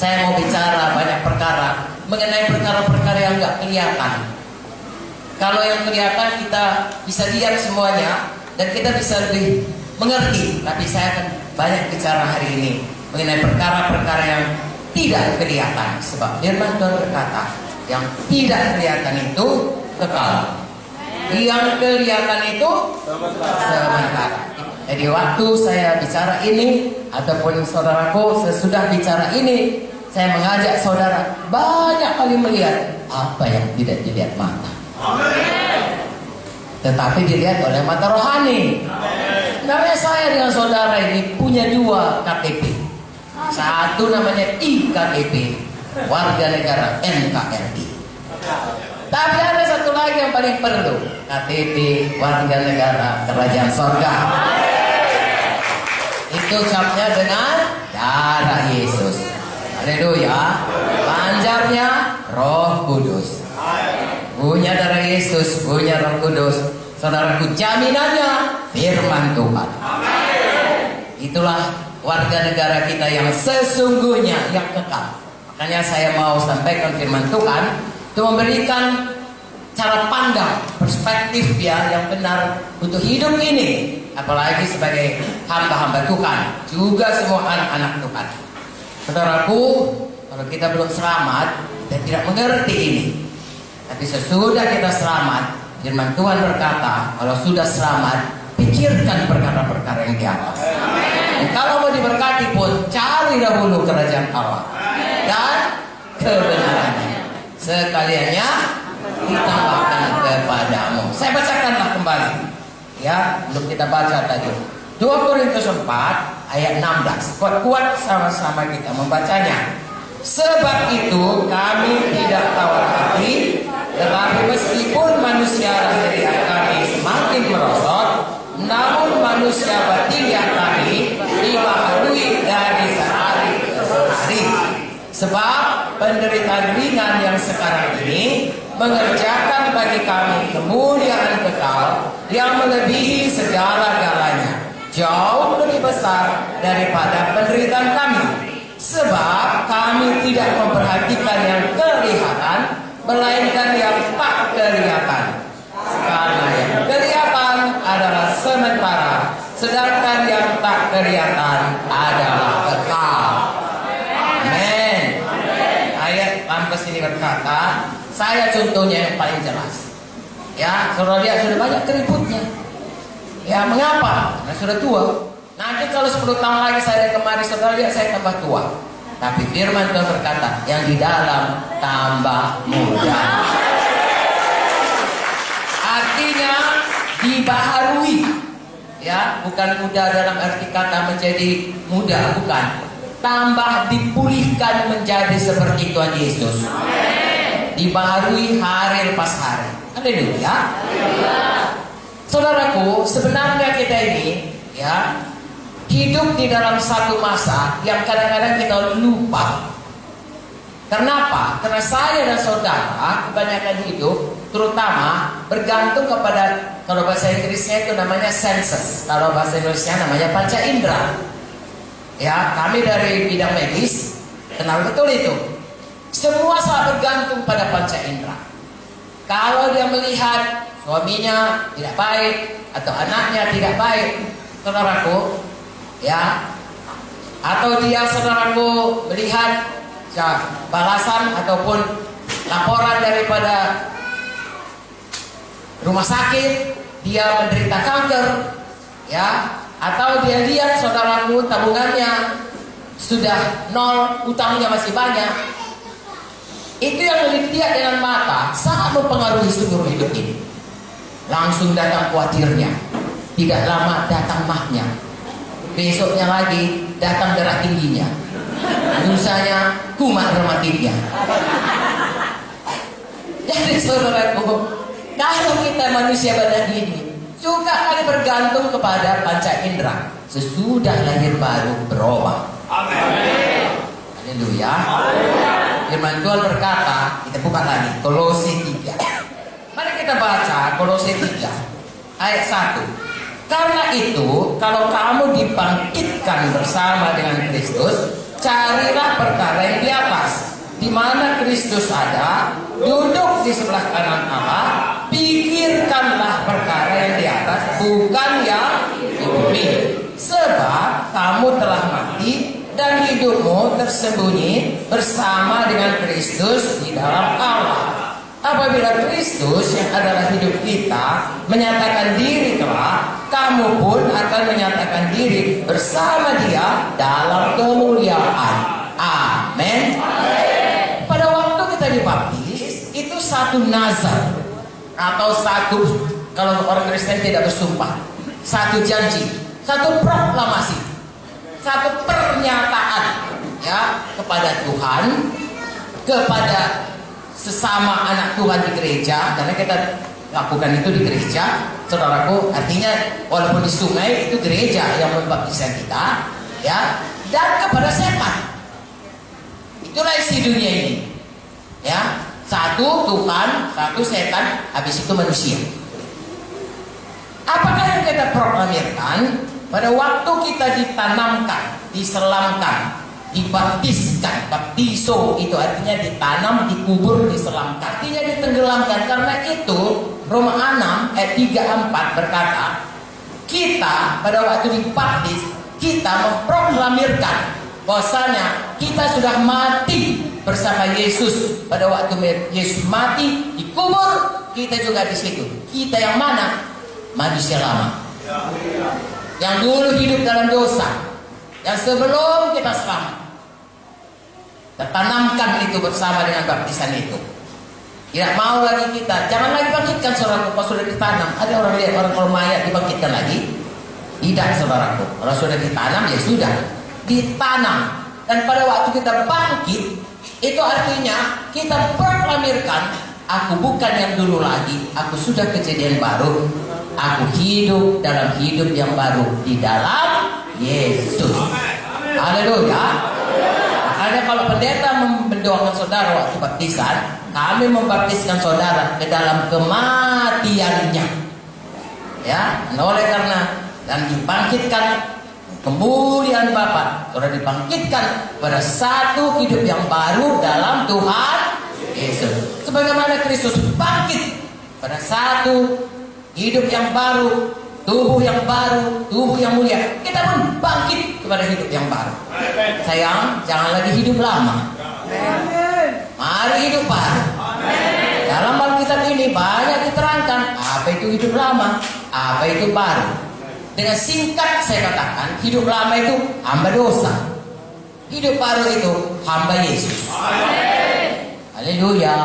Saya mau bicara banyak perkara mengenai perkara-perkara yang nggak kelihatan. Kalau yang kelihatan kita bisa lihat semuanya dan kita bisa lebih mengerti. Tapi saya akan banyak bicara hari ini mengenai perkara-perkara yang tidak kelihatan. Sebab firman Tuhan berkata, yang tidak kelihatan itu kekal, yang kelihatan itu sementara. Jadi waktu saya bicara ini ataupun saudaraku sesudah bicara ini, saya mengajak saudara banyak kali melihat apa yang tidak dilihat mata, tetapi dilihat oleh mata rohani. Sebenarnya saya dengan saudara ini punya dua KTP. Satu namanya IKTP, warga negara NKRI. Tapi ada satu lagi yang paling perlu, KTP warga negara Kerajaan Sorga. Itu capnya dengan darah Yesus. Haleluya. Panjarnya Roh Kudus. Punya darah Yesus, punya Roh Kudus. Saudaraku, jaminannya firman Tuhan. Itulah warga negara kita yang sesungguhnya, yang kekal. Makanya saya mau sampaikan firman Tuhan untuk memberikan cara pandang, perspektif yang benar untuk hidup ini. Apalagi sebagai hamba-hamba Tuhan, juga semua anak-anak Tuhan. Saudaraku, kalau kita belum selamat, kita tidak mengerti ini. Tapi sesudah kita selamat, firman Tuhan berkata, kalau sudah selamat, pikirkan perkara-perkara yang di atas. Dan kalau mau diberkati pun, cari dahulu kerajaan Allah dan kebenarannya. Sekaliannya ditambahkan kepadamu. Saya bacakanlah kembali. Ya, belum kita baca tadi. 2 Korintus 4 ayat 16. Kuat-kuat sama-sama kita membacanya. Sebab itu kami tidak tawar hati, tetapi meskipun manusia lahiriah kami semakin merosot, namun manusia batiniah kami dibaharui dari sehari ke hari. Sebab penderitaan ringan yang sekarang ini mengerjakan bagi kami kemuliaan kekal yang melebihi segala-galanya, jauh lebih besar daripada penderitaan kami. Sebab kami tidak memperhatikan yang kelihatan, melainkan yang tak kelihatan. Karena yang kelihatan adalah sementara, sedangkan yang tak kelihatan adalah kekal. Amin. Ayat lantas ini berkata, saya contohnya yang paling jelas. Ya, saudara lihat sudah banyak keributnya. Ya, mengapa? Karena sudah tua. Nanti kalau 10 tahun lagi saya kemari, saudara lihat saya tambah tua. Tapi firman Tuhan berkata, yang di dalam tambah muda. Artinya dibaharui. Ya, bukan muda dalam arti kata menjadi muda, bukan. Tambah dipulihkan menjadi seperti Tuhan Yesus. Dibaharui hari lepas hari. Haleluya. Saudaraku, sebenarnya kita ini ya hidup di dalam satu masa yang kadang-kadang kita lupa. Kenapa? Karena saya dan saudara kebanyakan hidup terutama bergantung kepada, kalau bahasa Inggrisnya itu namanya senses, kalau bahasa Indonesia namanya panca indera. Ya, kami dari bidang medis kenal betul itu. Semua sangat bergantung pada panca indera. Kalau dia melihat suaminya tidak baik atau anaknya tidak baik, saudaraku, ya, atau dia saudaraku melihat ya, balasan ataupun laporan daripada rumah sakit, dia menderita kanker, ya, atau dia lihat saudaraku tabungannya sudah nol, utangnya masih banyak. Itu yang dilihat dengan mata sangat mempengaruhi seluruh hidup ini. Langsung datang khawatirnya, tidak lama datang mahnya, besoknya lagi datang darah tingginya, lusanya kumat rematiknya. Jadi saudaraku, kalau kita manusia badan ini juga kali bergantung kepada panca indera. Sesudah lahir baru berubah. Amin. Haleluya. Firman Tuhan berkata, kita buka lagi Kolose 3. Mari kita baca Kolose 3 ayat 1. Karena itu, kalau kamu dibangkitkan bersama dengan Kristus, Carilah perkara yang di atas, di mana Kristus ada, duduk di sebelah kanan Allah. Pikirkanlah perkara yang di atas, bukan yang di bumi. Sebab kamu telah mati dan hidupmu tersembunyi bersama dengan Kristus di dalam Allah. Apabila Kristus yang adalah hidup kita menyatakan diri kelak, kamu pun akan menyatakan diri bersama Dia dalam kemuliaan. Amin. Pada waktu kita dibaptis, itu satu nazar atau satu, kalau orang Kristen tidak bersumpah, satu janji, satu proklamasi, satu pernyataan ya kepada Tuhan, kepada sesama anak Tuhan di gereja, karena kita lakukan itu di gereja, saudaraku. Artinya walaupun di sungai itu gereja yang membaptiskan kita, ya, dan kepada setan. Itulah isi dunia ini, ya. Satu Tuhan, satu setan, habis itu manusia. Apakah yang kita proklamirkan pada waktu kita ditanamkan, diselamkan, dibaptiskan? Baptiso itu artinya ditanam, dikubur, diselamkan, artinya ditenggelamkan. Karena itu Roma 6 ayat 3-4 berkata, kita pada waktu dibaptis, kita memproklamirkan bahwasanya kita sudah mati bersama Yesus. Pada waktu Yesus mati, dikubur, kita juga di situ. Kita yang mana? Manusia lama, yang dulu hidup dalam dosa, yang sebelum kita selamat, tertanamkan itu bersama dengan baptisan itu. Tidak mau lagi kita, jangan lagi bangkitkan saudaraku. Kalau sudah ditanam, ada orang lihat orang kalau mayat dibangkitkan lagi? Tidak saudaraku, kalau sudah ditanam ya sudah ditanam. Dan pada waktu kita bangkit, itu artinya kita proklamirkan, aku bukan yang dulu lagi, aku sudah kejadian baru, aku hidup dalam hidup yang baru di dalam Yesus. Haleluya. Makanya kalau pendeta mendoakan saudara waktu baptisan, kami membaptiskan saudara ke dalam kematiannya, ya, oleh karena dan dibangkitkan kemuliaan Bapa, saudara dibangkitkan pada satu hidup yang baru dalam Tuhan Yesus. Sebagaimana Kristus bangkit pada satu hidup yang baru, tubuh yang baru, tubuh yang mulia, kita pun bangkit kepada hidup yang baru. Sayang, jangan lagi hidup lama. Mari hidup baru. Dalam Alkitab ini banyak diterangkan apa itu hidup lama, apa itu baru. Dengan singkat saya katakan, hidup lama itu hamba dosa, hidup baru itu hamba Yesus. Haleluya.